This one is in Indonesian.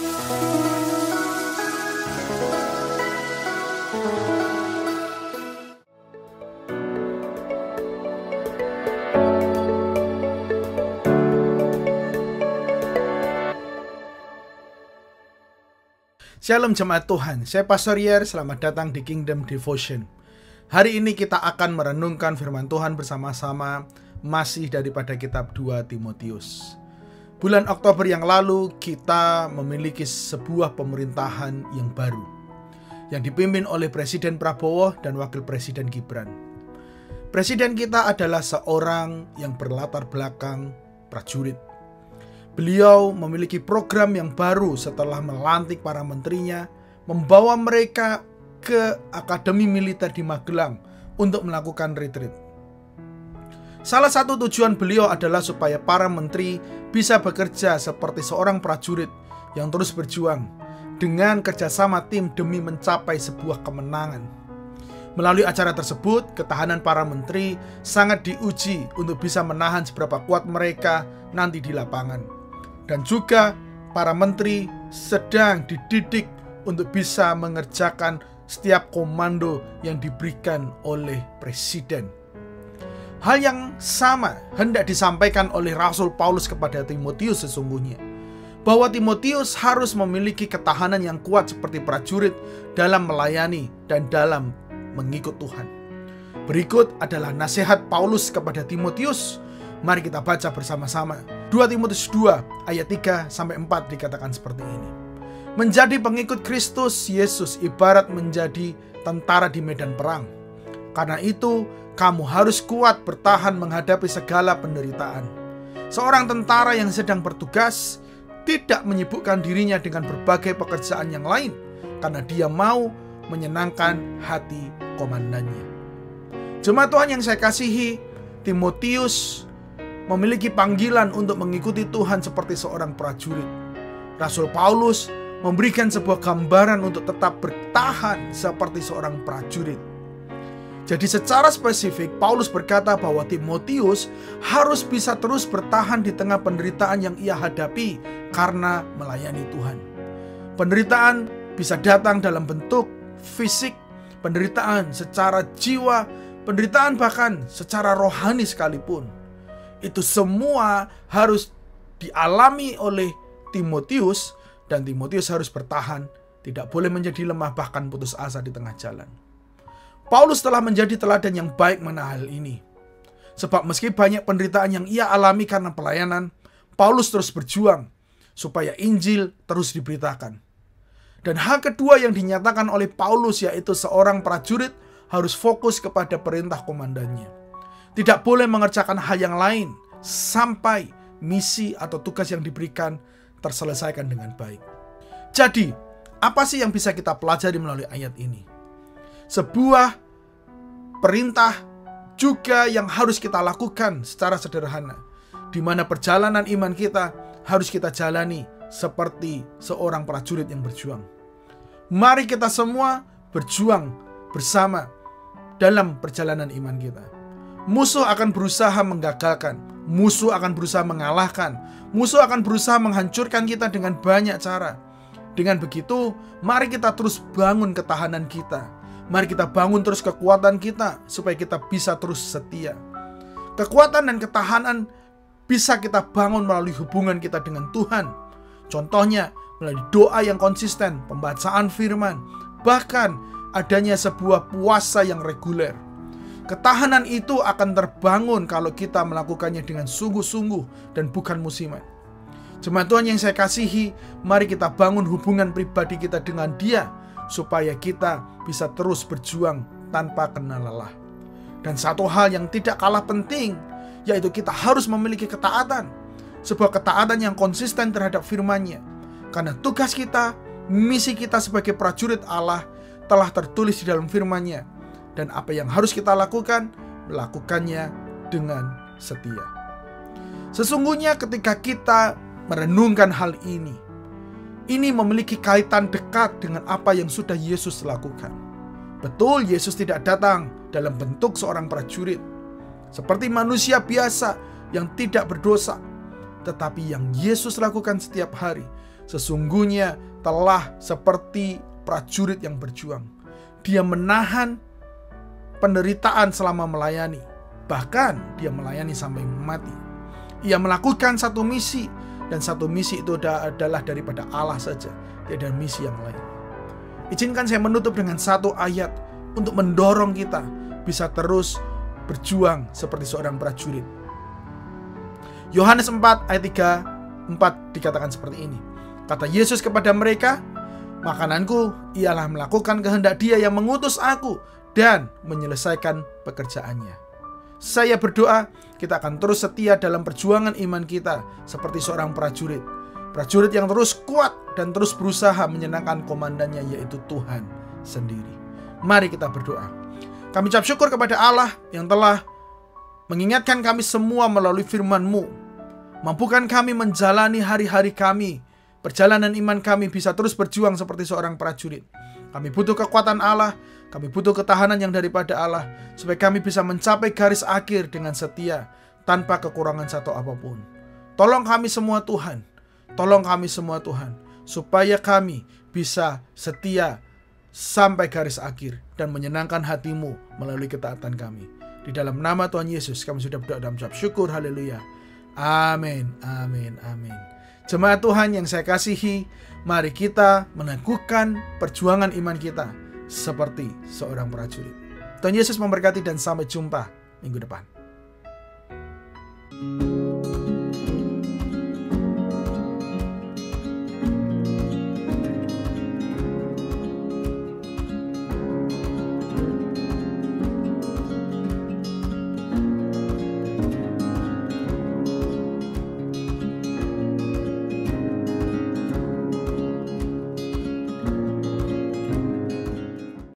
Shalom jemaat Tuhan, saya Pastor Yer, selamat datang di Kingdom Devotion. Hari ini kita akan merenungkan firman Tuhan bersama-sama, masih daripada kitab 2 Timotius. Bulan Oktober yang lalu kita memiliki sebuah pemerintahan yang baru, yang dipimpin oleh Presiden Prabowo dan Wakil Presiden Gibran. Presiden kita adalah seorang yang berlatar belakang prajurit. Beliau memiliki program yang baru setelah melantik para menterinya, membawa mereka ke Akademi Militer di Magelang untuk melakukan retreat. Salah satu tujuan beliau adalah supaya para menteri bisa bekerja seperti seorang prajurit yang terus berjuang dengan kerjasama tim demi mencapai sebuah kemenangan. Melalui acara tersebut, ketahanan para menteri sangat diuji untuk bisa menahan seberapa kuat mereka nanti di lapangan. Dan juga para menteri sedang dididik untuk bisa mengerjakan setiap komando yang diberikan oleh presiden. Hal yang sama hendak disampaikan oleh Rasul Paulus kepada Timotius sesungguhnya, bahwa Timotius harus memiliki ketahanan yang kuat seperti prajurit dalam melayani dan dalam mengikut Tuhan. Berikut adalah nasihat Paulus kepada Timotius. Mari kita baca bersama-sama. 2 Timotius 2 ayat 3-4 dikatakan seperti ini. Menjadi pengikut Kristus Yesus ibarat menjadi tentara di medan perang. Karena itu, kamu harus kuat bertahan menghadapi segala penderitaan. Seorang tentara yang sedang bertugas tidak menyibukkan dirinya dengan berbagai pekerjaan yang lain, karena dia mau menyenangkan hati komandannya. Jemaat Tuhan yang saya kasihi, Timotius memiliki panggilan untuk mengikuti Tuhan seperti seorang prajurit. Rasul Paulus memberikan sebuah gambaran untuk tetap bertahan seperti seorang prajurit. Jadi secara spesifik Paulus berkata bahwa Timotius harus bisa terus bertahan di tengah penderitaan yang ia hadapi karena melayani Tuhan. Penderitaan bisa datang dalam bentuk fisik, penderitaan secara jiwa, penderitaan bahkan secara rohani sekalipun. Itu semua harus dialami oleh Timotius, dan Timotius harus bertahan, tidak boleh menjadi lemah bahkan putus asa di tengah jalan. Paulus telah menjadi teladan yang baik mengenai hal ini. Sebab meski banyak penderitaan yang ia alami karena pelayanan, Paulus terus berjuang supaya Injil terus diberitakan. Dan hal kedua yang dinyatakan oleh Paulus yaitu seorang prajurit harus fokus kepada perintah komandannya. Tidak boleh mengerjakan hal yang lain sampai misi atau tugas yang diberikan terselesaikan dengan baik. Jadi, apa sih yang bisa kita pelajari melalui ayat ini? Sebuah perintah juga yang harus kita lakukan secara sederhana, di mana perjalanan iman kita harus kita jalani seperti seorang prajurit yang berjuang. Mari kita semua berjuang bersama dalam perjalanan iman kita. Musuh akan berusaha menggagalkan, musuh akan berusaha mengalahkan, musuh akan berusaha menghancurkan kita dengan banyak cara. Dengan begitu, mari kita terus bangun ketahanan kita. Mari kita bangun terus kekuatan kita supaya kita bisa terus setia. Kekuatan dan ketahanan bisa kita bangun melalui hubungan kita dengan Tuhan. Contohnya melalui doa yang konsisten, pembacaan firman, bahkan adanya sebuah puasa yang reguler. Ketahanan itu akan terbangun kalau kita melakukannya dengan sungguh-sungguh dan bukan musiman. Jemaat Tuhan yang saya kasihi, mari kita bangun hubungan pribadi kita dengan Dia supaya kita bisa terus berjuang tanpa kenal lelah. Dan satu hal yang tidak kalah penting, yaitu kita harus memiliki ketaatan. Sebuah ketaatan yang konsisten terhadap firman-Nya. Karena tugas kita, misi kita sebagai prajurit Allah telah tertulis di dalam firman-Nya. Dan apa yang harus kita lakukan, melakukannya dengan setia. Sesungguhnya ketika kita merenungkan hal ini memiliki kaitan dekat dengan apa yang sudah Yesus lakukan. Betul, Yesus tidak datang dalam bentuk seorang prajurit, seperti manusia biasa yang tidak berdosa. Tetapi yang Yesus lakukan setiap hari, sesungguhnya telah seperti prajurit yang berjuang. Dia menahan penderitaan selama melayani, bahkan dia melayani sampai mati. Ia melakukan satu misi, dan satu misi itu adalah daripada Allah saja, tidak ada misi yang lain. Izinkan saya menutup dengan satu ayat untuk mendorong kita bisa terus berjuang seperti seorang prajurit. Yohanes 4 ayat 3-4 dikatakan seperti ini. Kata Yesus kepada mereka, makananku ialah melakukan kehendak Dia yang mengutus aku dan menyelesaikan pekerjaannya. Saya berdoa kita akan terus setia dalam perjuangan iman kita seperti seorang prajurit. Prajurit yang terus kuat dan terus berusaha menyenangkan komandannya, yaitu Tuhan sendiri. Mari kita berdoa. Kami ucap syukur kepada Allah yang telah mengingatkan kami semua melalui firman-Mu. Mampukan kami menjalani hari-hari kami, perjalanan iman kami bisa terus berjuang seperti seorang prajurit. Kami butuh kekuatan Allah, kami butuh ketahanan yang daripada Allah, supaya kami bisa mencapai garis akhir dengan setia, tanpa kekurangan satu apapun. Tolong kami semua Tuhan, tolong kami semua Tuhan, supaya kami bisa setia sampai garis akhir dan menyenangkan hati-Mu melalui ketaatan kami. Di dalam nama Tuhan Yesus kami sudah berdoa dan mengucap syukur. Haleluya. Amin, amin, amin. Jemaat Tuhan yang saya kasihi, mari kita meneguhkan perjuangan iman kita seperti seorang prajurit. Tuhan Yesus memberkati dan sampai jumpa minggu depan.